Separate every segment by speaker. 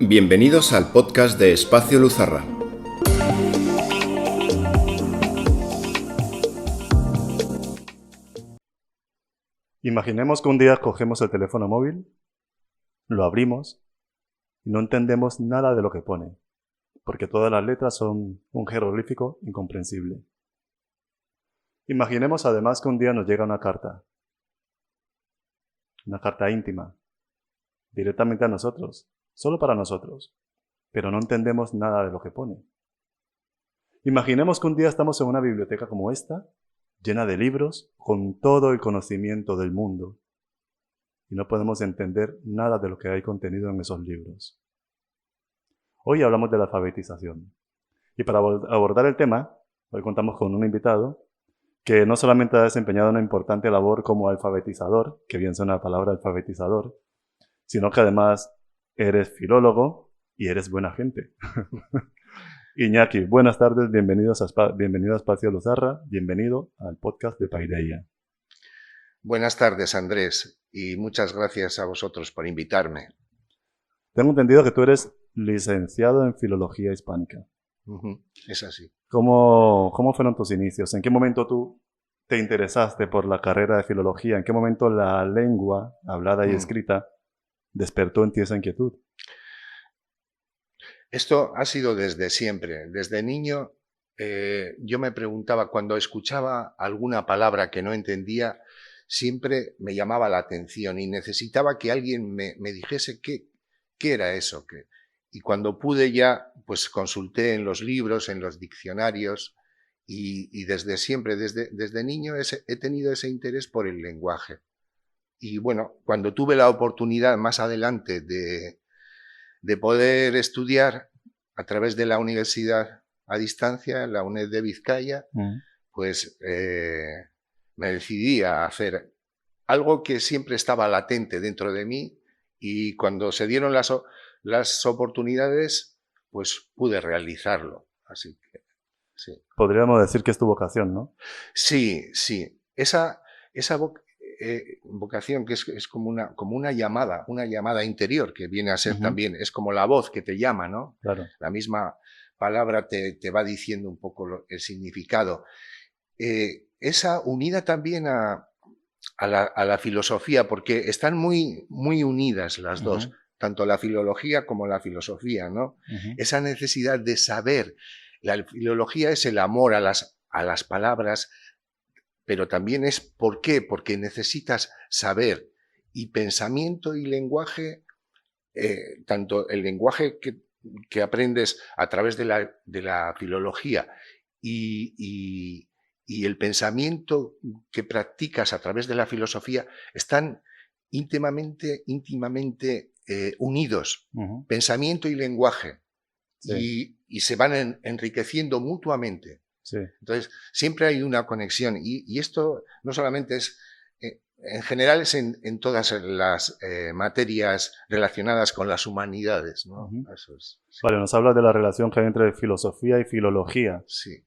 Speaker 1: Bienvenidos al podcast de Espacio Luzarra.
Speaker 2: Imaginemos que un día cogemos el teléfono móvil, lo abrimos y no entendemos nada de lo que pone, porque todas las letras son un jeroglífico incomprensible. Imaginemos además que un día nos llega una carta íntima, directamente a nosotros, solo para nosotros, pero no entendemos nada de lo que pone. Imaginemos que un día estamos en una biblioteca como esta, llena de libros, con todo el conocimiento del mundo, y no podemos entender nada de lo que hay contenido en esos libros. Hoy hablamos de la alfabetización, y para abordar el tema, hoy contamos con un invitado que no solamente ha desempeñado una importante labor como alfabetizador, que bien suena la palabra alfabetizador, sino que además eres filólogo y eres buena gente. Iñaki, buenas tardes, bienvenido a Espacio Luzarra, bienvenido al podcast de Paideia.
Speaker 3: Buenas tardes, Andrés, y muchas gracias a vosotros por invitarme.
Speaker 2: Tengo entendido que tú eres licenciado en Filología Hispánica.
Speaker 3: Es así.
Speaker 2: ¿Cómo fueron tus inicios? ¿En qué momento tú te interesaste por la carrera de filología? ¿En qué momento la lengua hablada y escrita despertó en ti esa inquietud?
Speaker 3: Esto ha sido desde siempre. Desde niño yo me preguntaba, cuando escuchaba alguna palabra que no entendía, siempre me llamaba la atención y necesitaba que alguien me dijese qué era eso. Y cuando pude ya, pues consulté en los libros, en los diccionarios y desde siempre, desde niño he tenido ese interés por el lenguaje. Y bueno, cuando tuve la oportunidad más adelante de poder estudiar a través de la universidad a distancia, la UNED de Vizcaya, pues me decidí a hacer algo que siempre estaba latente dentro de mí y cuando se dieron las oportunidades, pues pude realizarlo. Así que, sí.
Speaker 2: Podríamos decir que es tu vocación, ¿no?
Speaker 3: Sí. Esa vocación que es como una llamada interior que viene a ser también, es como la voz que te llama, ¿no?
Speaker 2: Claro.
Speaker 3: La misma palabra te va diciendo un poco el significado. Esa unida también a la filosofía, porque están muy unidas las dos, tanto la filología como la filosofía, ¿no? Esa necesidad de saber. La filología es el amor a las palabras, pero también es ¿por qué? Porque necesitas saber. Y pensamiento y lenguaje, tanto el lenguaje que aprendes a través de la filología y el pensamiento que practicas a través de la filosofía están íntimamente unidos, pensamiento y lenguaje, sí. y se van enriqueciendo mutuamente.
Speaker 2: Sí.
Speaker 3: Entonces, siempre hay una conexión y esto no solamente es, en general es en todas las materias relacionadas con las humanidades, ¿no? Eso es, sí.
Speaker 2: Vale, nos hablas de la relación que hay entre filosofía y filología.
Speaker 3: Sí.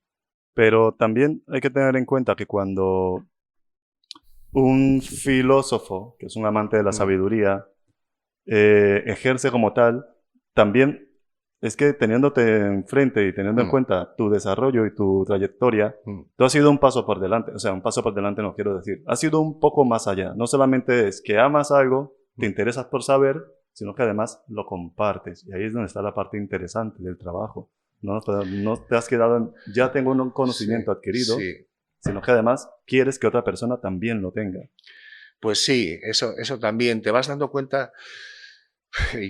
Speaker 2: Pero también hay que tener en cuenta que cuando un filósofo, que es un amante de la sabiduría, ejerce como tal, también es que teniéndote enfrente y teniendo en cuenta tu desarrollo y tu trayectoria, tú has ido un paso por delante. O sea, un paso por delante no quiero decir. Has ido un poco más allá. No solamente es que amas algo, te interesas por saber, sino que además lo compartes. Y ahí es donde está la parte interesante del trabajo. No te has quedado en, ya tengo un conocimiento adquirido, sino que además quieres que otra persona también lo tenga.
Speaker 3: Pues sí, eso también. Te vas dando cuenta.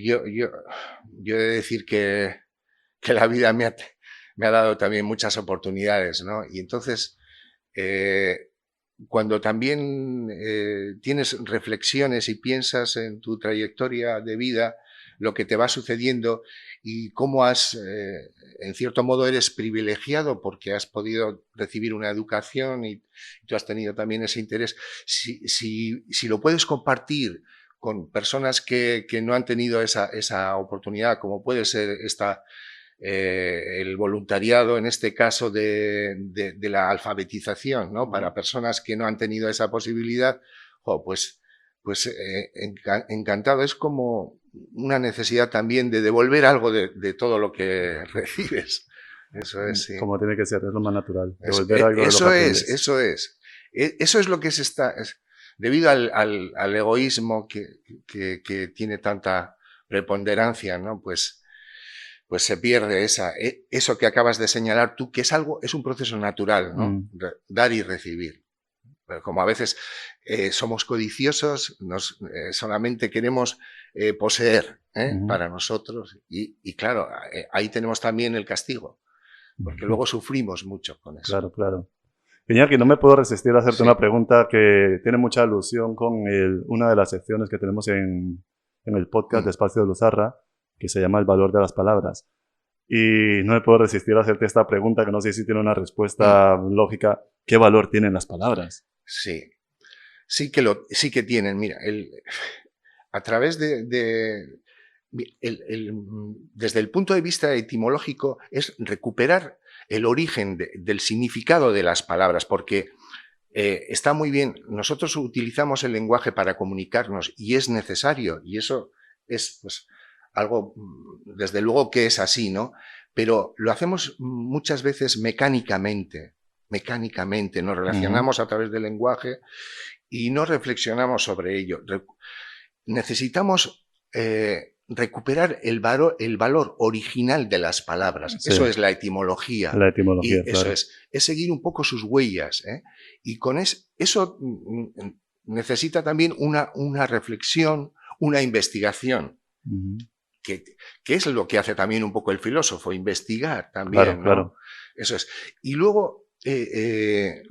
Speaker 3: Yo he de decir que la vida me ha dado también muchas oportunidades, ¿no? Y entonces, cuando también tienes reflexiones y piensas en tu trayectoria de vida, lo que te va sucediendo y cómo en cierto modo eres privilegiado porque has podido recibir una educación y tú has tenido también ese interés, si lo puedes compartir con personas que no han tenido esa oportunidad, como puede ser el voluntariado, en este caso de la alfabetización, ¿no? Para personas que no han tenido esa posibilidad, pues encantado. Es como una necesidad también de devolver algo de todo lo que recibes. Eso es, sí.
Speaker 2: Como tiene que ser, es lo más natural. Devolver algo de lo que aprendes.
Speaker 3: Eso es. Eso es lo que debido al egoísmo que tiene tanta preponderancia, ¿no? Pues se pierde eso que acabas de señalar tú, que es un proceso natural, ¿no? Dar y recibir. Pero como a veces somos codiciosos, solamente queremos poseer para nosotros y claro, ahí tenemos también el castigo, porque luego sufrimos mucho con eso.
Speaker 2: Claro, claro. Iñaki, no me puedo resistir a hacerte
Speaker 3: Sí.
Speaker 2: una pregunta que tiene mucha alusión con una de las secciones que tenemos en el podcast de Espacio de Luzarra, que se llama El valor de las palabras. Y no me puedo resistir a hacerte esta pregunta, que no sé si tiene una respuesta lógica. ¿Qué valor tienen las palabras?
Speaker 3: Sí, sí que tienen. Mira, a través desde el punto de vista etimológico, es recuperar el origen del significado de las palabras, porque está muy bien. Nosotros utilizamos el lenguaje para comunicarnos y es necesario, y eso es pues, algo, desde luego que es así, ¿no? Pero lo hacemos muchas veces mecánicamente, nos relacionamos a través del lenguaje y no reflexionamos sobre ello. Necesitamos recuperar el valor original de las palabras.
Speaker 2: Sí.
Speaker 3: Eso es la etimología.
Speaker 2: La etimología,
Speaker 3: y
Speaker 2: claro.
Speaker 3: Eso es seguir un poco sus huellas. Y con eso necesita también una reflexión, una investigación. Que es lo que hace también un poco el filósofo, investigar también.
Speaker 2: Claro,
Speaker 3: ¿no?
Speaker 2: claro.
Speaker 3: Eso es. Y luego, el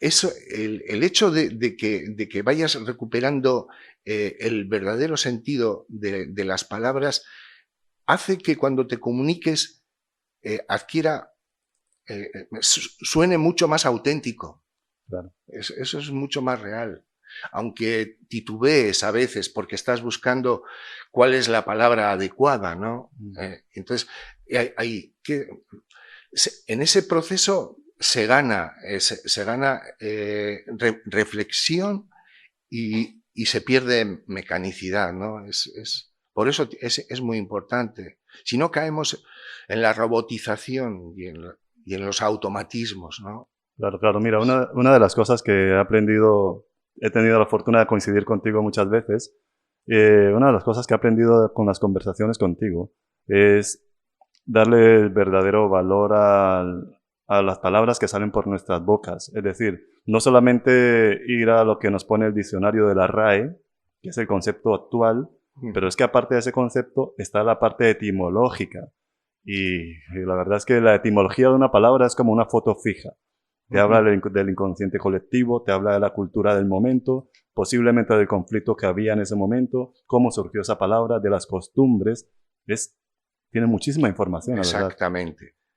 Speaker 3: hecho de que vayas recuperando el verdadero sentido de las palabras hace que cuando te comuniques suene mucho más auténtico.
Speaker 2: Claro.
Speaker 3: Eso es mucho más real. Aunque titubees a veces porque estás buscando cuál es la palabra adecuada, ¿no? Entonces, en ese proceso se gana reflexión y se pierde mecanicidad, ¿no? Por eso es muy importante. Si no caemos en la robotización y en los automatismos, ¿no?
Speaker 2: Claro, claro. Mira, una de las cosas que he tenido la fortuna de coincidir contigo muchas veces, una de las cosas que he aprendido con las conversaciones contigo es darle el verdadero valor a las palabras que salen por nuestras bocas. Es decir, no solamente ir a lo que nos pone el diccionario de la RAE, que es el concepto actual, pero es que aparte de ese concepto está la parte etimológica. Y la verdad es que la etimología de una palabra es como una foto fija. Te habla del inconsciente colectivo, te habla de la cultura del momento, posiblemente del conflicto que había en ese momento, cómo surgió esa palabra, de las costumbres. Tiene muchísima información, la verdad.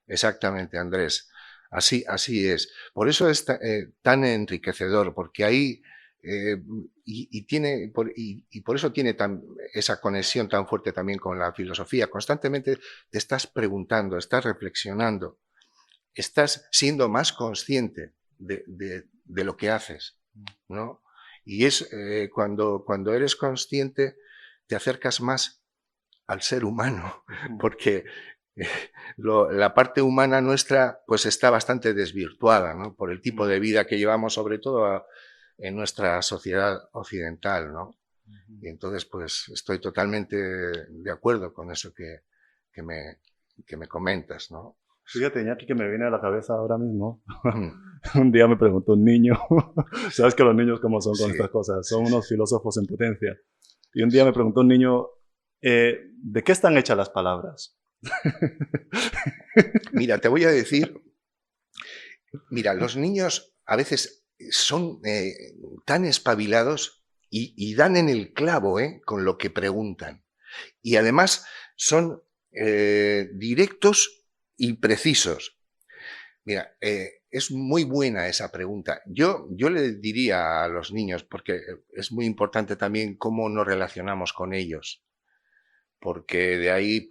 Speaker 3: Exactamente, Andrés. Así es. Por eso es tan enriquecedor, porque ahí por eso tiene esa conexión tan fuerte también con la filosofía. Constantemente te estás preguntando, estás reflexionando, estás siendo más consciente de lo que haces, ¿no? Y es cuando eres consciente te acercas más al ser humano, porque la parte humana nuestra pues está bastante desvirtuada, ¿no? Por el tipo de vida que llevamos, sobre todo en nuestra sociedad occidental, ¿no? Y entonces pues estoy totalmente de acuerdo con eso que me comentas, ¿no?
Speaker 2: Fíjate, Iñaki, que me viene a la cabeza ahora mismo. Un día me preguntó un niño, sabes que los niños como son con estas cosas, son unos filósofos en potencia. Y un día me preguntó un niño, ¿de qué están hechas las palabras?
Speaker 3: Mira, te voy a decir, los niños a veces son tan espabilados y dan en el clavo con lo que preguntan. Y además son directos y precisos. Mira, es muy buena esa pregunta. Yo le diría a los niños, porque es muy importante también cómo nos relacionamos con ellos, porque de ahí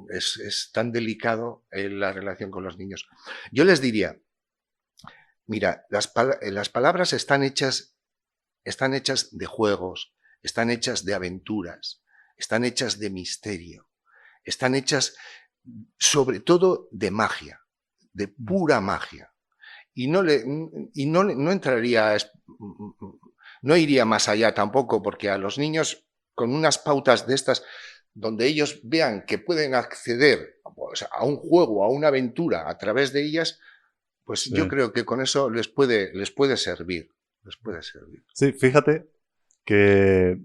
Speaker 3: es tan delicado la relación con los niños. Yo les diría, mira, las palabras están hechas de juegos, están hechas de aventuras, están hechas de misterio, están hechas sobre todo de magia, de pura magia. Y no entraría, no iría más allá tampoco, porque a los niños con unas pautas de estas, donde ellos vean que pueden acceder, pues, a un juego, a una aventura a través de ellas, pues
Speaker 2: Sí.
Speaker 3: yo creo que con eso les puede servir. Les puede servir.
Speaker 2: Sí, fíjate que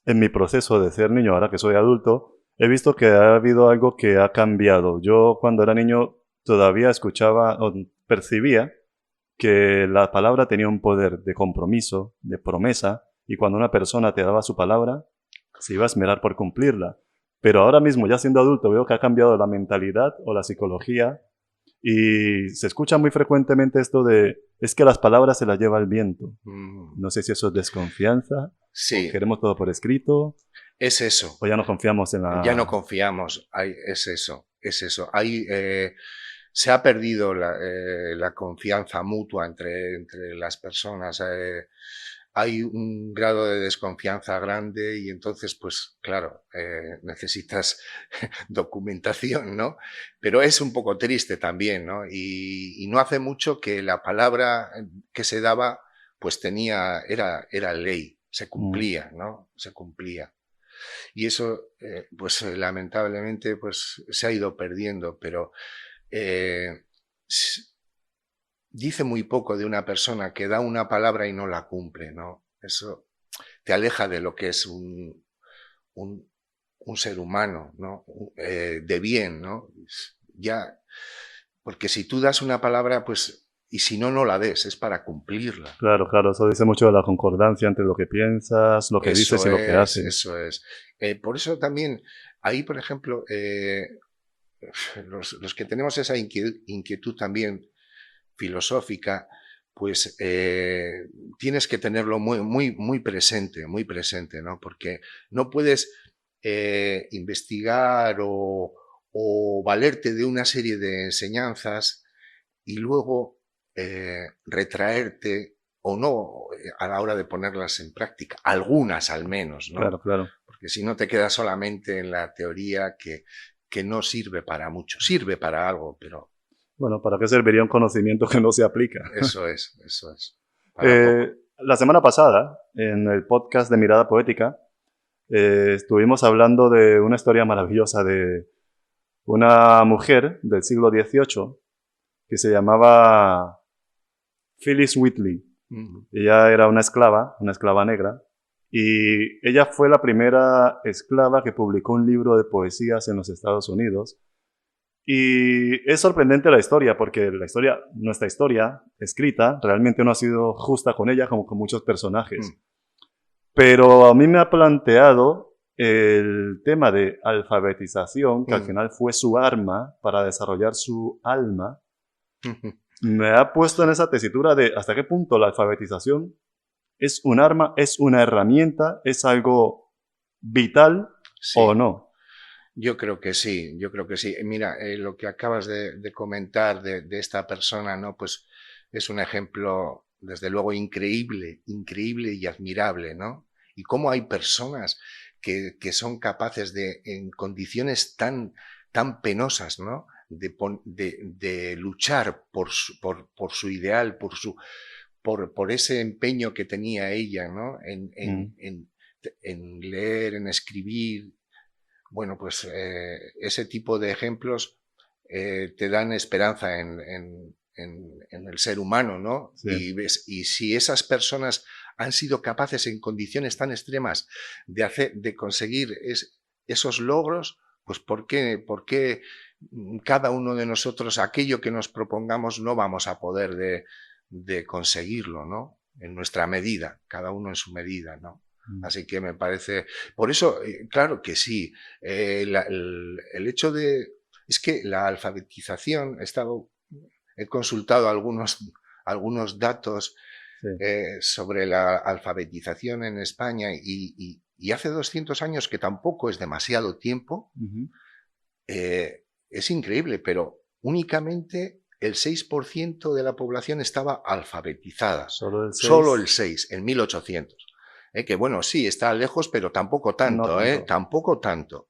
Speaker 2: en mi proceso de ser niño, ahora que soy adulto, he visto que ha habido algo que ha cambiado. Yo cuando era niño todavía escuchaba o percibía que la palabra tenía un poder de compromiso, de promesa, y cuando una persona te daba su palabra, se iba a esmerar por cumplirla. Pero ahora mismo, ya siendo adulto, veo que ha cambiado la mentalidad o la psicología y se escucha muy frecuentemente esto de es que las palabras se las lleva el viento. No sé si eso es desconfianza,
Speaker 3: Sí,
Speaker 2: o queremos todo por escrito,
Speaker 3: es eso.
Speaker 2: o ya no confiamos en la...
Speaker 3: Ya no confiamos, es eso, es eso. Se ha perdido la confianza mutua entre las personas. Hay un grado de desconfianza grande y entonces, pues claro, necesitas documentación, ¿no? Pero es un poco triste también, ¿no? Y no hace mucho que la palabra que se daba, pues era ley, se cumplía, ¿no? Se cumplía. Y eso, pues lamentablemente, pues se ha ido perdiendo, pero dice muy poco de una persona que da una palabra y no la cumple, ¿no? Eso te aleja de lo que es un ser humano, ¿no? De bien, ¿no? Ya, porque si tú das una palabra, pues, y si no, no la des, es para cumplirla.
Speaker 2: Claro, claro, eso dice mucho de la concordancia entre lo que piensas, lo que dices y lo que haces.
Speaker 3: Eso es. Por eso también, ahí, por ejemplo, los que tenemos esa inquietud también filosófica, pues tienes que tenerlo muy presente, ¿no? Porque no puedes investigar o valerte de una serie de enseñanzas y luego retraerte o no a la hora de ponerlas en práctica, algunas al menos, ¿no?
Speaker 2: Claro, claro.
Speaker 3: Porque si no te quedas solamente en la teoría que no sirve para mucho, sirve para algo, pero...
Speaker 2: Bueno, ¿para qué serviría un conocimiento que no se aplica?
Speaker 3: Eso es.
Speaker 2: La semana pasada, en el podcast de Mirada Poética, estuvimos hablando de una historia maravillosa de una mujer del siglo XVIII que se llamaba Phyllis Wheatley. Ella era una esclava negra, y ella fue la primera esclava que publicó un libro de poesías en los Estados Unidos. Y es sorprendente la historia, porque nuestra historia escrita realmente no ha sido justa con ella como con muchos personajes. Pero a mí me ha planteado el tema de alfabetización, que al final fue su arma para desarrollar su alma. Me ha puesto en esa tesitura de hasta qué punto la alfabetización es un arma, es una herramienta, es algo vital, sí, o no.
Speaker 3: Yo creo que sí. Mira, lo que acabas de comentar de esta persona, ¿no? Pues es un ejemplo, desde luego, increíble y admirable, ¿no? Y cómo hay personas que son capaces de, en condiciones tan penosas, ¿no? De luchar por su ideal, por ese empeño que tenía ella, ¿no? En leer, en escribir. Bueno, pues ese tipo de ejemplos te dan esperanza en el ser humano, ¿no?
Speaker 2: Sí.
Speaker 3: Y si esas personas han sido capaces en condiciones tan extremas de conseguir esos logros, pues ¿por qué cada uno de nosotros aquello que nos propongamos no vamos a poder de conseguirlo, ¿no? En nuestra medida, cada uno en su medida, ¿no? Así que me parece... Por eso, claro que sí, el hecho de... Es que la alfabetización, he consultado algunos datos
Speaker 2: Sí.
Speaker 3: sobre la alfabetización en España y hace 200 años, que tampoco es demasiado tiempo, es increíble, pero únicamente el 6% de la población estaba alfabetizada.
Speaker 2: Solo el 6%.
Speaker 3: Solo el 6%, en 1800. Que bueno, sí, está lejos, pero tampoco tanto,
Speaker 2: No tanto.
Speaker 3: tampoco tanto.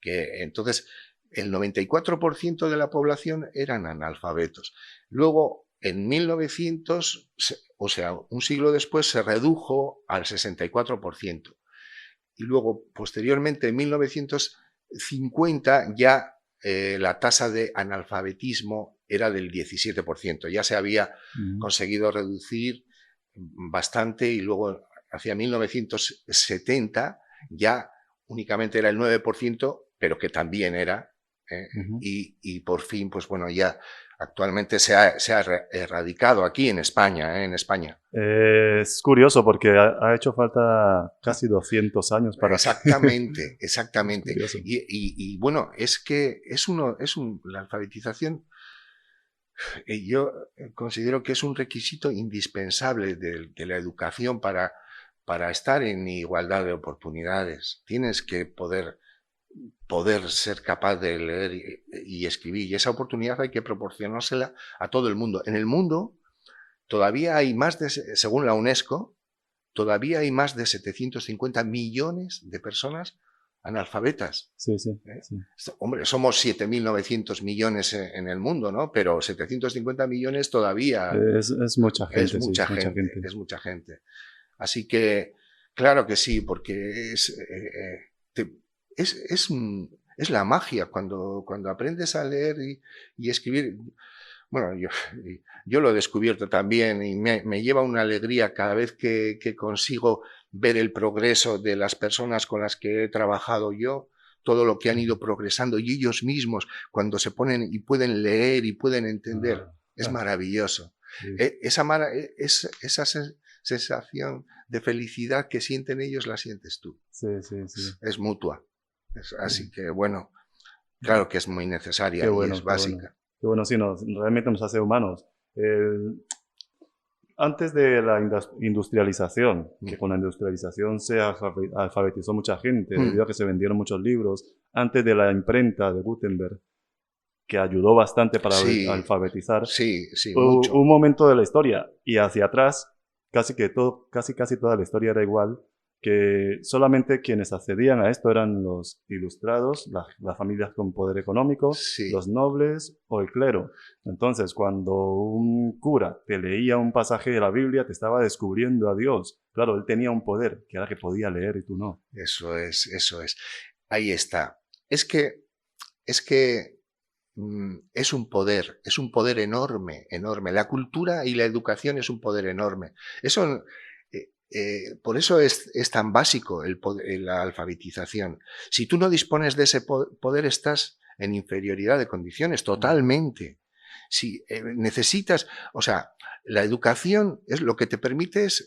Speaker 3: Que entonces el 94% de la población eran analfabetos. Luego, en 1900, o sea, un siglo después, se redujo al 64%. Y luego, posteriormente, en 1950, ya la tasa de analfabetismo era del 17%. Ya se había conseguido reducir bastante y luego, hacia 1970, ya únicamente era el 9%, pero que también era. Y por fin, pues bueno, ya actualmente se ha erradicado aquí en España, en España.
Speaker 2: Es curioso porque ha hecho falta casi 200 años para...
Speaker 3: Exactamente,
Speaker 2: Es
Speaker 3: exactamente.
Speaker 2: curioso.
Speaker 3: Y bueno, es que la alfabetización, yo considero que es un requisito indispensable de la educación para estar en igualdad de oportunidades. Tienes que poder ser capaz de leer y escribir, y esa oportunidad hay que proporcionársela a todo el mundo. En el mundo todavía hay según la UNESCO, todavía hay más de 750 millones de personas analfabetas.
Speaker 2: Sí, sí,
Speaker 3: ¿Eh?
Speaker 2: sí.
Speaker 3: Hombre, somos 7.900 millones en el mundo, ¿no? Pero 750 millones todavía
Speaker 2: Es mucha gente,
Speaker 3: es
Speaker 2: sí,
Speaker 3: mucha
Speaker 2: es mucha
Speaker 3: gente,
Speaker 2: gente.
Speaker 3: es mucha gente. Así que, claro que sí, porque es la magia cuando aprendes a leer y escribir. Bueno, yo lo he descubierto también y me lleva una alegría cada vez que consigo ver el progreso de las personas con las que he trabajado yo, todo lo que han ido progresando y ellos mismos cuando se ponen y pueden leer y pueden entender. Es maravilloso.
Speaker 2: Sí.
Speaker 3: Esa sensación de felicidad que sienten ellos la sientes tú.
Speaker 2: Sí, sí, sí.
Speaker 3: Es mutua. Así que bueno, claro que es muy necesaria y es
Speaker 2: Qué bueno.
Speaker 3: básica.
Speaker 2: Qué bueno, sí, realmente nos hace humanos. Antes de la industrialización, que con la industrialización se alfabetizó mucha gente, debido a que se vendieron muchos libros, antes de la imprenta de Gutenberg, que ayudó bastante para
Speaker 3: Sí,
Speaker 2: alfabetizar,
Speaker 3: sí, sí,
Speaker 2: hubo
Speaker 3: mucho.
Speaker 2: un momento de la historia y hacia atrás, casi toda la historia era igual, que solamente quienes accedían a esto eran los ilustrados, las familias con poder económico,
Speaker 3: Sí,
Speaker 2: los nobles o el clero. Entonces, cuando un cura te leía un pasaje de la Biblia, te estaba descubriendo a Dios. Claro, él tenía un poder, que era que podía leer y tú no.
Speaker 3: eso es, eso es. Ahí está. Es que es un poder enorme, enorme. La cultura y la educación es un poder enorme. Eso, por eso es tan básico la alfabetización. Si tú no dispones de ese poder, estás en inferioridad de condiciones, totalmente. Si necesitas, o sea, la educación es lo que te permite es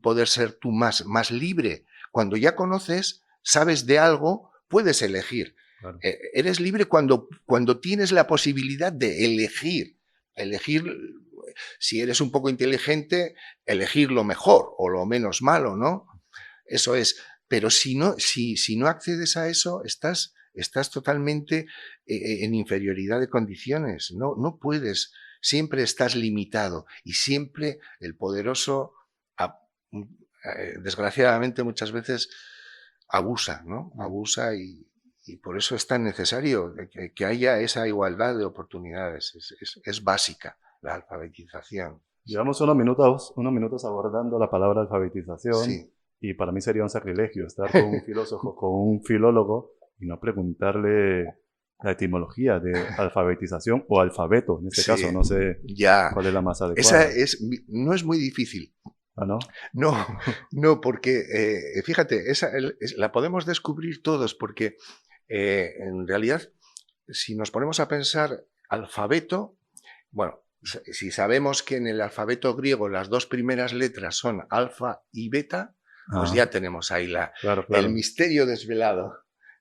Speaker 3: poder ser tú más libre. Cuando ya conoces, sabes de algo, puedes elegir.
Speaker 2: Claro.
Speaker 3: Eres libre cuando tienes la posibilidad de elegir. Elegir, si eres un poco inteligente, elegir lo mejor o lo menos malo, ¿no? Eso es. Pero si no accedes a eso, estás totalmente en inferioridad de condiciones. No puedes. Siempre estás limitado y siempre el poderoso, desgraciadamente muchas veces, abusa, ¿no? Abusa y por eso es tan necesario que haya esa igualdad de oportunidades. Es básica la alfabetización.
Speaker 2: Llevamos unos minutos abordando la palabra alfabetización
Speaker 3: Sí.
Speaker 2: y para mí sería un sacrilegio estar con un filósofo, con un filólogo y no preguntarle la etimología de alfabetización o alfabeto, en este caso,
Speaker 3: Sí,
Speaker 2: no sé
Speaker 3: ya.
Speaker 2: cuál es la más
Speaker 3: Esa
Speaker 2: adecuada.
Speaker 3: no es muy difícil.
Speaker 2: ¿Ah, no?
Speaker 3: No, porque fíjate, la podemos descubrir todos, porque en realidad, si nos ponemos a pensar alfabeto, bueno, si sabemos que en el alfabeto griego las dos primeras letras son alfa y beta, pues
Speaker 2: Ah,
Speaker 3: ya tenemos ahí
Speaker 2: claro,
Speaker 3: el
Speaker 2: claro.
Speaker 3: misterio desvelado,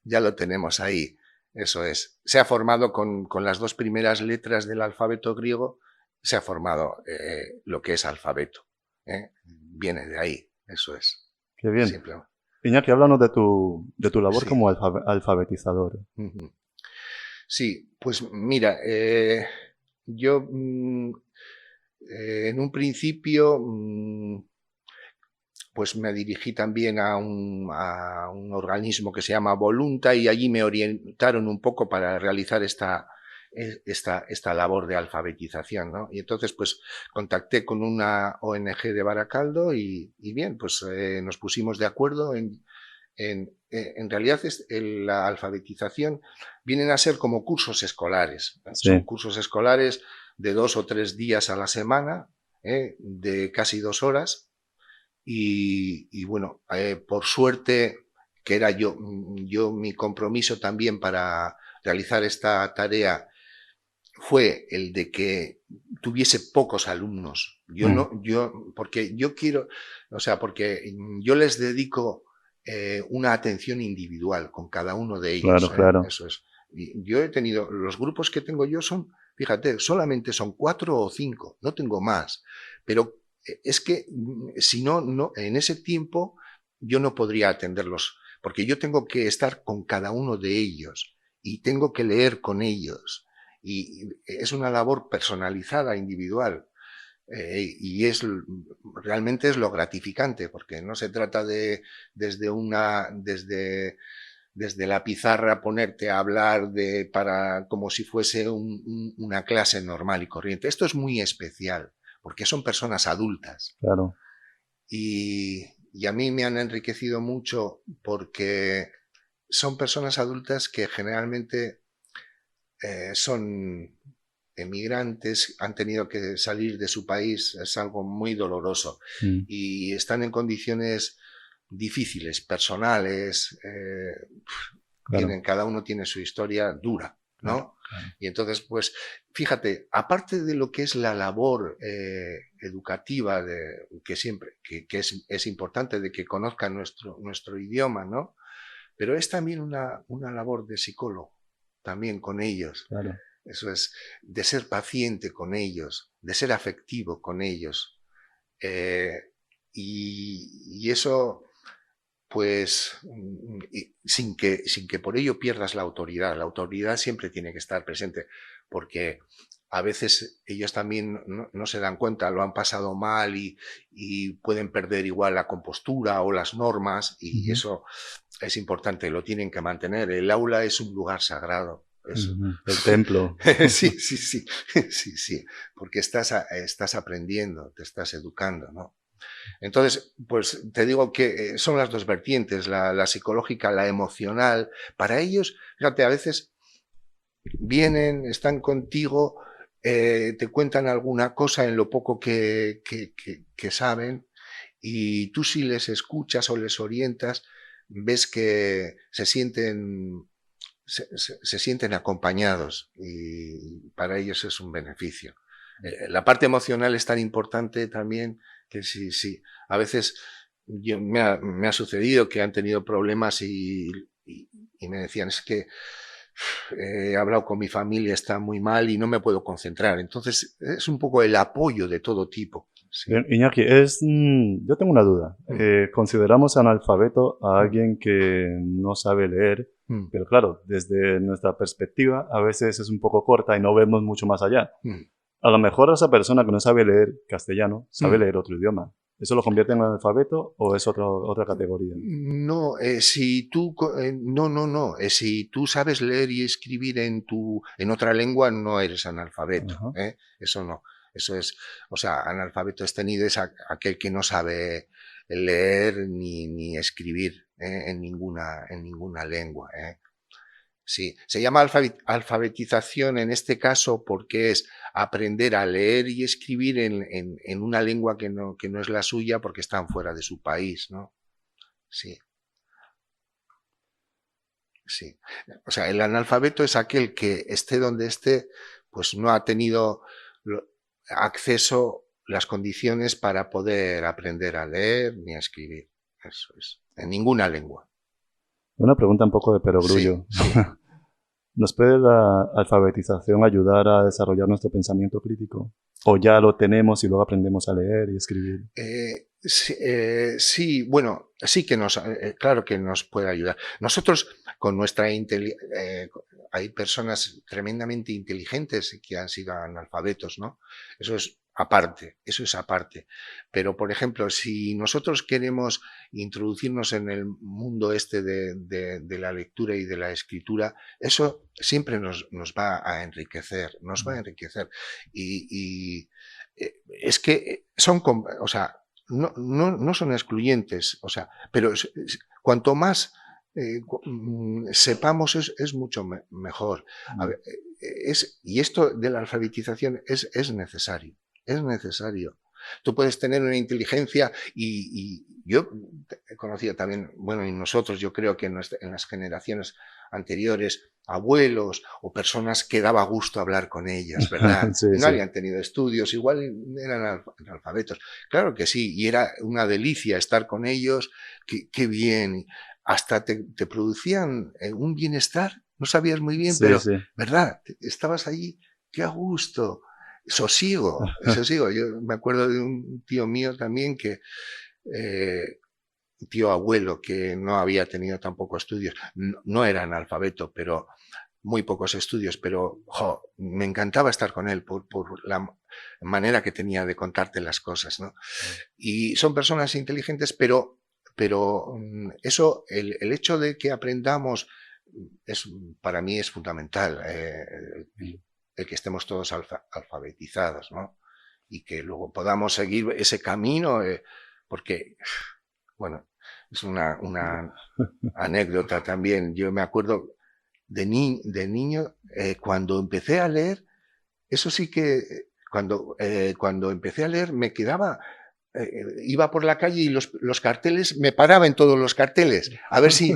Speaker 3: ya lo tenemos ahí. Eso es. Se ha formado con las dos primeras letras del alfabeto griego, se ha formado lo que es alfabeto. Viene de ahí, eso es.
Speaker 2: Qué bien.
Speaker 3: Simplemente.
Speaker 2: Iñaki, háblanos de tu labor
Speaker 3: Sí.
Speaker 2: como alfabetizador.
Speaker 3: Sí, pues mira, yo en un principio pues me dirigí también a un organismo que se llama Volunta y allí me orientaron un poco para realizar esta labor de alfabetización, ¿no? Y entonces pues contacté con una ONG de Baracaldo y bien, pues nos pusimos de acuerdo en realidad la alfabetización vienen a ser como cursos escolares.
Speaker 2: Sí.
Speaker 3: Son cursos escolares de 2 o 3 días a la semana, de casi 2 horas. Y bueno, por suerte, que era yo mi compromiso también para realizar esta tarea fue el de que tuviese pocos alumnos. Porque yo quiero, o sea, porque yo les dedico una atención individual con cada uno de ellos.
Speaker 2: Claro.
Speaker 3: Eso es. Y yo he tenido, los grupos que tengo yo son, fíjate, solamente son 4 o 5, no tengo más. Pero es que si no, en ese tiempo yo no podría atenderlos, porque yo tengo que estar con cada uno de ellos y tengo que leer con ellos. Y es una labor personalizada, individual. Y realmente es lo gratificante, porque no se trata de desde la pizarra ponerte a hablar como si fuese una clase normal y corriente. Esto es muy especial, porque son personas adultas.
Speaker 2: Claro.
Speaker 3: Y a mí me han enriquecido mucho porque son personas adultas que generalmente son emigrantes, han tenido que salir de su país, es algo muy doloroso y están en condiciones difíciles, personales, cada uno tiene su historia dura, ¿no?
Speaker 2: Claro.
Speaker 3: Y entonces, pues, fíjate, aparte de lo que es la labor educativa que siempre, que es importante de que conozcan nuestro idioma, ¿no? Pero es también una labor de psicólogo, también con ellos.
Speaker 2: Claro.
Speaker 3: Eso es, de ser paciente con ellos, de ser afectivo con ellos. Y eso, pues, sin que por ello pierdas la autoridad. La autoridad siempre tiene que estar presente, porque a veces ellos también no se dan cuenta, lo han pasado mal y pueden perder igual la compostura o las normas, y eso es importante, lo tienen que mantener. El aula es un lugar sagrado. Eso.
Speaker 2: El templo.
Speaker 3: Sí, porque estás aprendiendo, te estás educando, ¿no? Entonces, pues te digo que son las dos vertientes, la psicológica, la emocional. Para ellos, fíjate, a veces vienen, están contigo, te cuentan alguna cosa en lo poco que saben, y tú si les escuchas o les orientas, ves que se sienten acompañados y para ellos es un beneficio. La parte emocional es tan importante también que sí. A veces me ha sucedido que han tenido problemas y me decían, es que he hablado con mi familia, está muy mal y no me puedo concentrar. Entonces es un poco el apoyo de todo tipo. Sí.
Speaker 2: Iñaki, yo tengo una duda. Consideramos analfabeto a alguien que no sabe leer, pero claro, desde nuestra perspectiva a veces es un poco corta y no vemos mucho más allá. A lo mejor esa persona que no sabe leer castellano sabe leer otro idioma. ¿Eso lo convierte en analfabeto o es otra categoría?
Speaker 3: No, si tú si tú sabes leer y escribir en otra lengua, no eres analfabeto. Eso no. Eso es, o sea, analfabeto es aquel que no sabe leer ni escribir en ninguna lengua. Sí, se llama alfabetización en este caso porque es aprender a leer y escribir en una lengua que no es la suya porque están fuera de su país, ¿no? Sí. Sí. O sea, el analfabeto es aquel que esté donde esté, pues no ha tenido acceso, las condiciones para poder aprender a leer ni a escribir. Eso es. En ninguna lengua.
Speaker 2: Una pregunta un poco de perogrullo.
Speaker 3: Sí.
Speaker 2: ¿Nos puede la alfabetización ayudar a desarrollar nuestro pensamiento crítico? ¿O ya lo tenemos y luego aprendemos a leer y escribir?
Speaker 3: Sí, bueno, sí que claro que nos puede ayudar. Nosotros, con nuestra hay personas tremendamente inteligentes que han sido analfabetos, ¿no? Eso es aparte, eso es aparte. Pero, por ejemplo, si nosotros queremos introducirnos en el mundo este de la lectura y de la escritura, eso siempre nos va a enriquecer, nos va a enriquecer. Y es que son, o sea, no son excluyentes, o sea, pero cuanto más sepamos es mucho mejor. A ver, y esto de la alfabetización es necesario. Es necesario. Tú puedes tener una inteligencia y yo he conocido también, bueno, y nosotros yo creo que en las generaciones anteriores, abuelos o personas que daba gusto hablar con ellas, ¿verdad?
Speaker 2: Sí,
Speaker 3: no
Speaker 2: sí.
Speaker 3: habían tenido estudios, igual eran analfabetos. Claro que sí, y era una delicia estar con ellos, qué bien. Hasta te producían un bienestar, no sabías muy bien,
Speaker 2: Sí,
Speaker 3: pero,
Speaker 2: sí.
Speaker 3: ¿verdad? Estabas allí, qué a gusto. Sosiego. Yo me acuerdo de un tío mío también que, un tío abuelo que no había tenido tampoco estudios, no era analfabeto, pero muy pocos estudios, pero me encantaba estar con él por la manera que tenía de contarte las cosas, ¿no? Y son personas inteligentes, pero eso, el hecho de que aprendamos, para mí es fundamental. El que estemos todos alfabetizados, ¿no? Y que luego podamos seguir ese camino, porque, bueno, es una anécdota también. Yo me acuerdo de niño, cuando empecé a leer, eso sí que, cuando empecé a leer me quedaba, iba por la calle y los carteles, me paraba en todos los carteles, a ver si,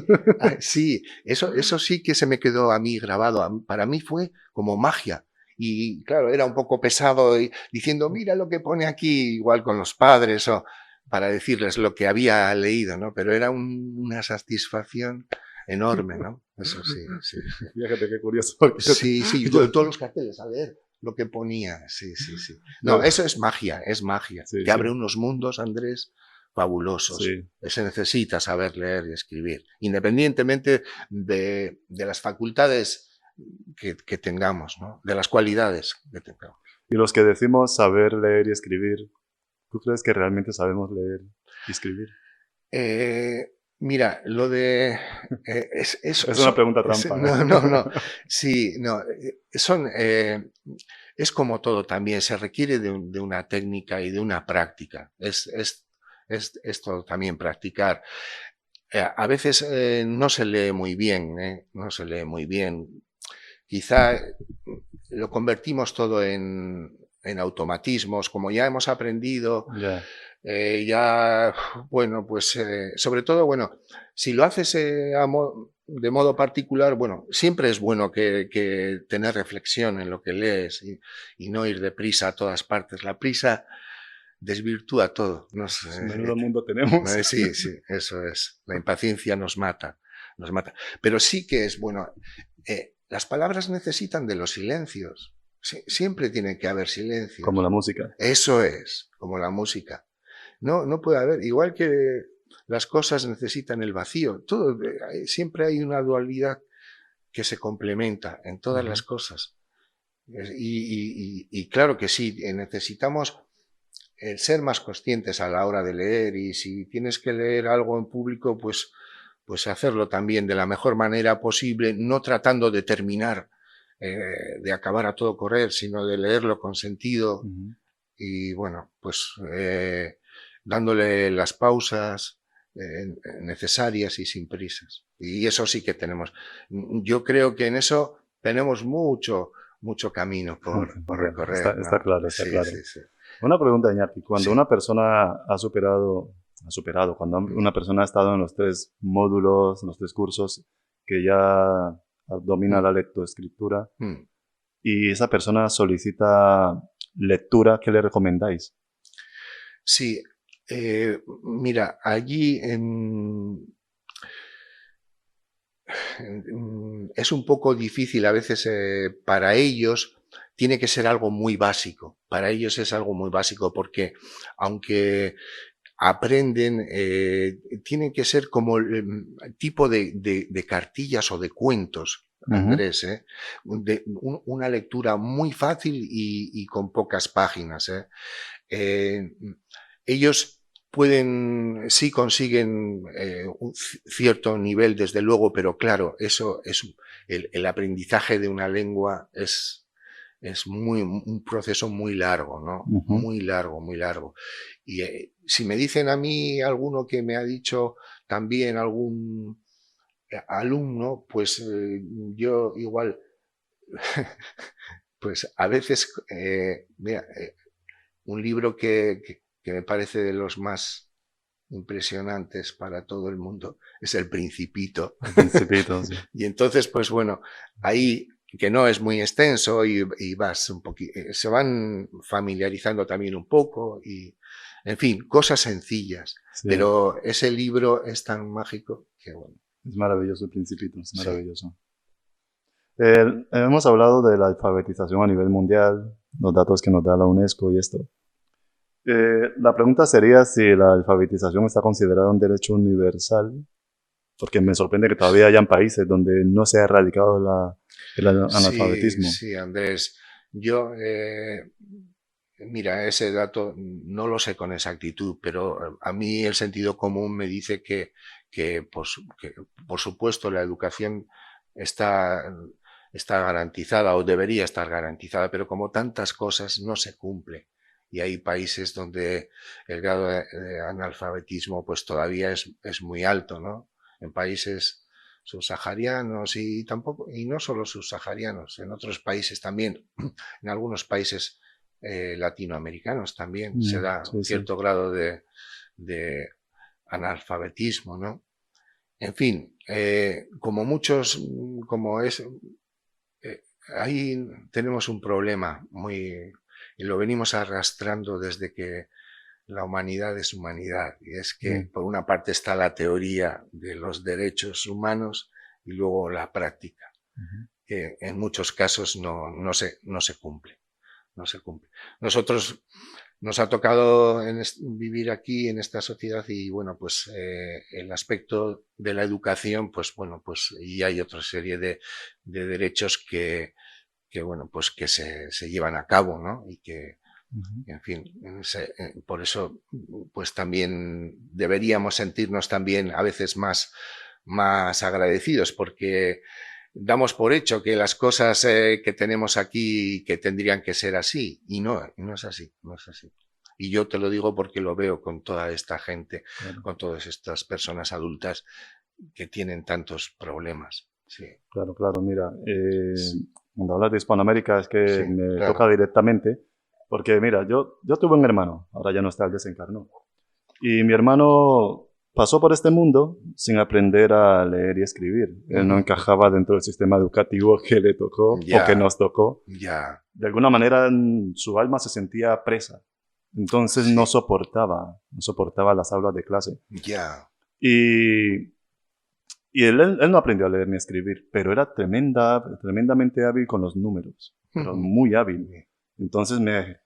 Speaker 3: sí, eso sí que se me quedó a mí grabado, para mí fue como magia. Y claro, era un poco pesado diciendo, mira lo que pone aquí, igual con los padres, o para decirles lo que había leído, ¿no? Pero era una satisfacción enorme, ¿no? Eso sí, sí.
Speaker 2: Fíjate qué curioso.
Speaker 3: Sí, todos los carteles, a leer lo que ponía, sí. No, eso es magia.
Speaker 2: Sí,
Speaker 3: Te abre
Speaker 2: sí.
Speaker 3: unos mundos, Andrés, fabulosos.
Speaker 2: Sí.
Speaker 3: Se necesita saber leer y escribir, independientemente de las facultades que tengamos, ¿no? De las cualidades que tengamos.
Speaker 2: Y los que decimos saber leer y escribir, ¿tú crees que realmente sabemos leer y escribir?
Speaker 3: Mira, lo de...
Speaker 2: Es una pregunta trampa.
Speaker 3: No. Sí, no. Es como todo también. Se requiere de una técnica y de una práctica. Es todo también practicar. A veces no se lee muy bien, no se lee muy bien. Quizá lo convertimos todo en automatismos, como ya hemos aprendido.
Speaker 2: Ya.
Speaker 3: Bueno, pues sobre todo, bueno, si lo haces de modo particular, bueno, siempre es bueno que tener reflexión en lo que lees y no ir deprisa a todas partes. La prisa desvirtúa todo. No sé,
Speaker 2: Menudo mundo tenemos.
Speaker 3: sí, eso es. La impaciencia nos mata. Pero sí que es bueno. Las palabras necesitan de los silencios. Siempre tiene que haber silencios.
Speaker 2: Como la música.
Speaker 3: Eso es, como la música. No puede haber, igual que las cosas necesitan el vacío, siempre hay una dualidad que se complementa en todas las cosas. Y claro que sí, necesitamos ser más conscientes a la hora de leer, y si tienes que leer algo en público, pues hacerlo también de la mejor manera posible, no tratando de terminar, de acabar a todo correr, sino de leerlo con sentido. Y bueno, pues dándole las pausas necesarias y sin prisas. Y eso sí que tenemos. Yo creo que en eso tenemos mucho camino por recorrer.
Speaker 2: Está claro, está claro.
Speaker 3: Sí.
Speaker 2: Una pregunta, Iñaki. Cuando una persona ha superado, cuando una persona ha estado en los 3 módulos, en los 3 cursos, que ya domina la lectoescritura, y esa persona solicita lectura, ¿qué le recomendáis?
Speaker 3: Sí, mira, allí es un poco difícil a veces para ellos. Tiene que ser algo muy básico. Para ellos es algo muy básico porque aunque aprenden, tienen que ser como tipo de cartillas o de cuentos. Andrés, una lectura muy fácil y con pocas páginas. Ellos sí consiguen un cierto nivel, desde luego, pero claro, eso es el aprendizaje de una lengua es un proceso muy largo, ¿no? Muy largo, muy largo. Y si me dicen a mí alguno que me ha dicho también algún alumno, pues yo igual, pues a veces, mira, un libro que me parece de los más impresionantes para todo el mundo es El Principito.
Speaker 2: El Principito, sí.
Speaker 3: Y entonces, pues bueno, ahí que no es muy extenso y vas un poquito, se van familiarizando también un poco y, en fin, cosas sencillas. Sí. Pero ese libro es tan mágico que bueno.
Speaker 2: Es maravilloso El Principito, es maravilloso. Sí. Hemos hablado de la alfabetización a nivel mundial, los datos que nos da la UNESCO y esto. La pregunta sería si la alfabetización está considerada un derecho universal, porque me sorprende que todavía hayan países donde no se ha erradicado el analfabetismo.
Speaker 3: Sí, Andrés. Yo, mira, ese dato no lo sé con exactitud, pero a mí el sentido común me dice que por supuesto, la educación está garantizada o debería estar garantizada, pero como tantas cosas no se cumple. Y hay países donde el grado de analfabetismo pues todavía es muy alto, ¿no? En países subsaharianos y no solo subsaharianos, en otros países también, en algunos países latinoamericanos también se da un cierto grado de analfabetismo, ¿no? En fin, ahí tenemos un problema y lo venimos arrastrando desde que la humanidad es humanidad. Y es que por una parte está la teoría de los derechos humanos y luego la práctica, que en muchos casos no se cumple. No se cumple. Nosotros nos ha tocado vivir aquí en esta sociedad y bueno, pues el aspecto de la educación, pues bueno, pues y hay otra serie de derechos que bueno, pues que se llevan a cabo, ¿no? Y que, en fin, por eso, pues también deberíamos sentirnos también a veces más agradecidos, porque damos por hecho que las cosas que tenemos aquí que tendrían que ser así, y no es así, no es así. Y yo te lo digo porque lo veo con toda esta gente, con todas estas personas adultas que tienen tantos problemas. Sí.
Speaker 2: Claro, mira, cuando hablas de Hispanoamérica es que me toca directamente, porque mira, yo tuve un hermano, ahora ya no está, él desencarnó, y mi hermano pasó por este mundo sin aprender a leer y escribir. Él no encajaba dentro del sistema educativo que le tocó o que nos tocó. De alguna manera su alma se sentía presa, entonces no soportaba las aulas de clase. Y él no aprendió a leer ni a escribir, pero era tremendamente hábil con los números, pero muy hábil. Entonces me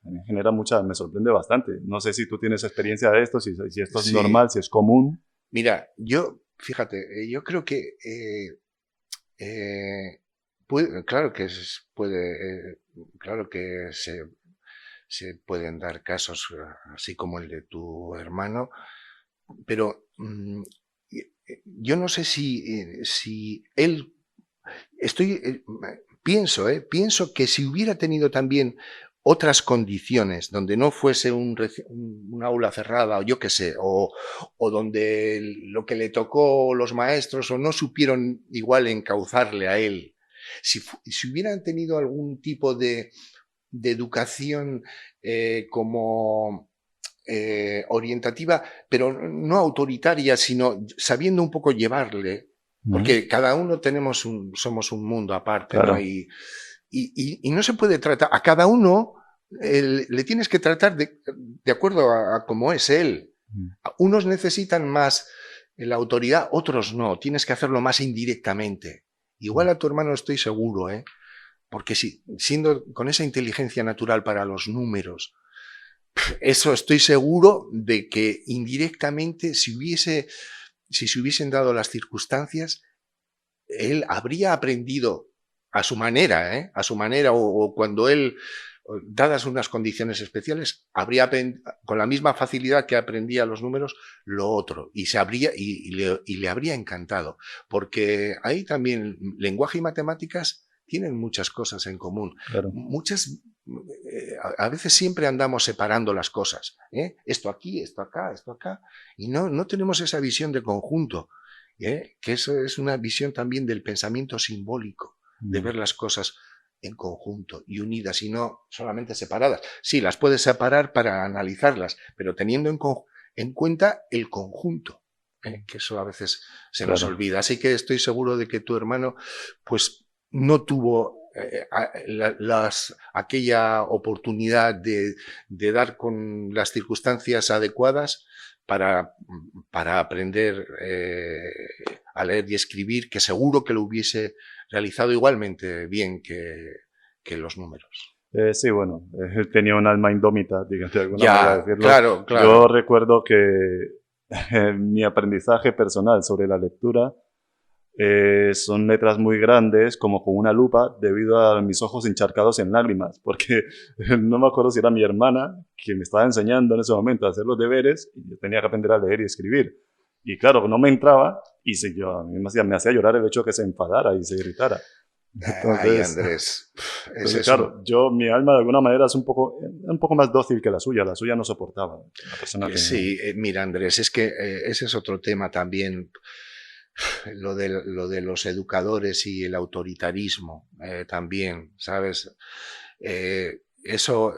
Speaker 2: sorprende bastante. No sé si tú tienes experiencia de esto, si esto es normal, si es común.
Speaker 3: Mira, fíjate, yo creo que claro que se pueden dar casos así como el de tu hermano, pero yo no sé si él pienso que si hubiera tenido también otras condiciones donde no fuese un aula cerrada o yo qué sé, o donde lo que le tocó los maestros o no supieron igual encauzarle a él, si hubieran tenido algún tipo de educación como orientativa, pero no autoritaria, sino sabiendo un poco llevarle, porque cada uno somos un mundo aparte, claro. ¿No? Y no se puede tratar, a cada uno le tienes que tratar de acuerdo a cómo es él. Unos necesitan más la autoridad, otros no, tienes que hacerlo más indirectamente. Igual a tu hermano estoy seguro, porque siendo con esa inteligencia natural para los números, eso estoy seguro de que indirectamente, si se hubiesen dado las circunstancias, él habría aprendido a su manera, ¿eh? A su manera, o cuando él, dadas unas condiciones especiales, habría con la misma facilidad que aprendía los números, lo otro, y le habría encantado, porque ahí también lenguaje y matemáticas tienen muchas cosas en común.
Speaker 2: Claro.
Speaker 3: Muchas, a veces siempre andamos separando las cosas, ¿eh? Esto aquí, esto acá, y no tenemos esa visión de conjunto, ¿eh? Que eso es una visión también del pensamiento simbólico, de ver las cosas en conjunto y unidas y no solamente separadas. Sí, las puedes separar para analizarlas, pero teniendo en cuenta el conjunto, que eso a veces se nos olvida. Así que estoy seguro de que tu hermano pues no tuvo aquella oportunidad de dar con las circunstancias adecuadas para aprender a leer y escribir, que seguro que lo hubiese realizado igualmente bien que los números.
Speaker 2: Sí, bueno, él tenía un alma indómita, digamos, de alguna manera decirlo.
Speaker 3: Claro.
Speaker 2: Yo recuerdo que mi aprendizaje personal sobre la lectura son letras muy grandes, como con una lupa, debido a mis ojos encharcados en lágrimas, porque no me acuerdo si era mi hermana que me estaba enseñando en ese momento a hacer los deberes y yo tenía que aprender a leer y escribir. Y claro, no me entraba y a mí me hacía llorar el hecho de que se enfadara y se irritara. Entonces,
Speaker 3: ay, Andrés,
Speaker 2: claro, mi alma de alguna manera es un poco más dócil que la suya no soportaba. Una persona que
Speaker 3: sí, mira, Andrés, es que ese es otro tema también, lo de los educadores y el autoritarismo también, ¿sabes? Eso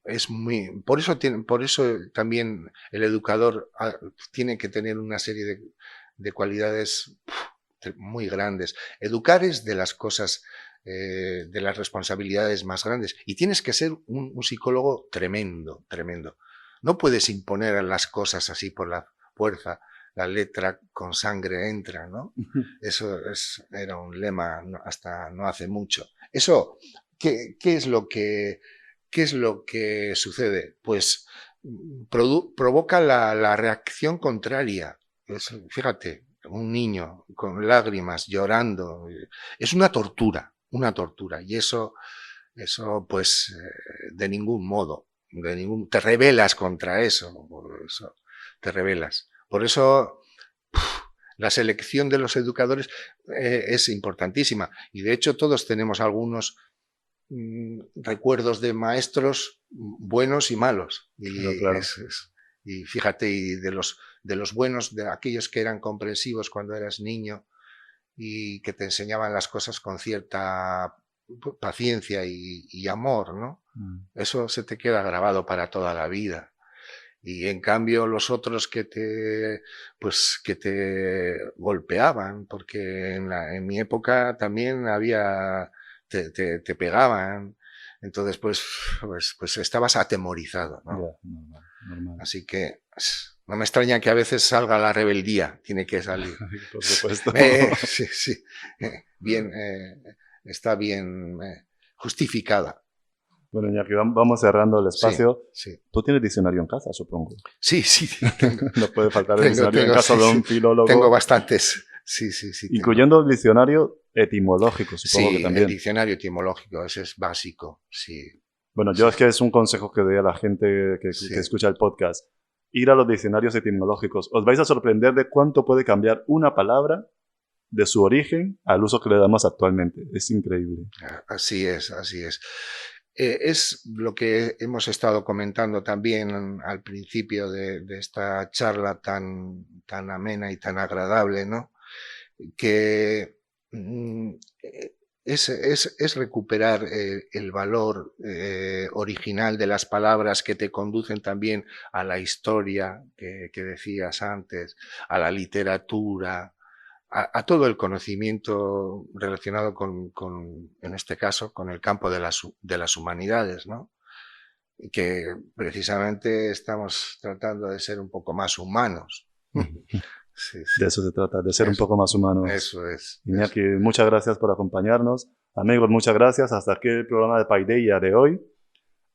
Speaker 3: es muy... Por eso también el educador tiene que tener una serie de cualidades muy grandes. Educar es de las cosas, de las responsabilidades más grandes. Y tienes que ser un psicólogo tremendo. No puedes imponer las cosas así por la fuerza. La letra con sangre entra, ¿no? Eso era un lema hasta no hace mucho. Eso, ¿qué es lo que sucede? Pues provoca la reacción contraria. Fíjate, un niño con lágrimas, llorando, es una tortura. Y eso pues, de ningún modo, te rebelas contra eso, te rebelas. Por eso, la selección de los educadores es importantísima. Y de hecho, todos tenemos algunos recuerdos de maestros buenos y malos. Y,
Speaker 2: claro.
Speaker 3: Y fíjate, y de los buenos, de aquellos que eran comprensivos cuando eras niño y que te enseñaban las cosas con cierta paciencia y amor, ¿no? Eso se te queda grabado para toda la vida. Y en cambio los otros que te golpeaban, porque en mi época también te pegaban, entonces pues estabas atemorizado, ¿no?
Speaker 2: Normal.
Speaker 3: Así que no me extraña que a veces salga la rebeldía, tiene que salir.
Speaker 2: Por supuesto.
Speaker 3: Sí. Bien, está bien justificada.
Speaker 2: Bueno, Iñaki, vamos cerrando el espacio.
Speaker 3: Sí.
Speaker 2: Tú tienes diccionario en casa, supongo.
Speaker 3: Sí.
Speaker 2: No puede faltar el diccionario en casa de un filólogo.
Speaker 3: Tengo bastantes. Sí.
Speaker 2: Incluyendo el diccionario etimológico, supongo que también.
Speaker 3: El diccionario etimológico, ese es básico, sí.
Speaker 2: Bueno, yo es que es un consejo que doy a la gente que escucha el podcast. Ir a los diccionarios etimológicos. Os vais a sorprender de cuánto puede cambiar una palabra de su origen al uso que le damos actualmente. Es increíble.
Speaker 3: Así es. Es lo que hemos estado comentando también al principio de esta charla tan amena y tan agradable, ¿no? Que es recuperar el valor original de las palabras que te conducen también a la historia que decías antes, a la literatura, a todo el conocimiento relacionado en este caso, con el campo de las humanidades, ¿no? Que precisamente estamos tratando de ser un poco más humanos. Sí.
Speaker 2: De eso se trata, de ser un poco más humanos.
Speaker 3: Eso es.
Speaker 2: Iñaki, muchas gracias por acompañarnos. Amigos, muchas gracias. Hasta aquí el programa de Paideia de hoy.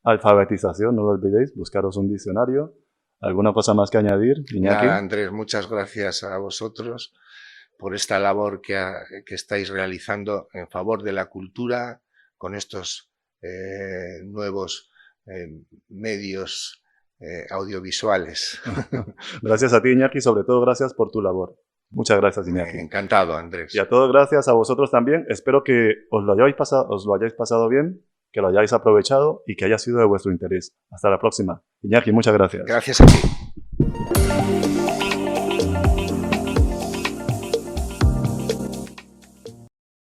Speaker 2: Alfabetización, no lo olvidéis, buscaros un diccionario. ¿Alguna cosa más que añadir, Iñaki?
Speaker 3: Nada, Andrés, muchas gracias a vosotros por esta labor que estáis realizando en favor de la cultura con estos nuevos medios audiovisuales.
Speaker 2: Gracias a ti, Iñaki, sobre todo gracias por tu labor. Muchas gracias, Iñaki.
Speaker 3: Encantado, Andrés.
Speaker 2: Y a todos gracias, a vosotros también. Espero que os lo hayáis pasado bien, que lo hayáis aprovechado y que haya sido de vuestro interés. Hasta la próxima. Iñaki, muchas gracias.
Speaker 3: Gracias a ti.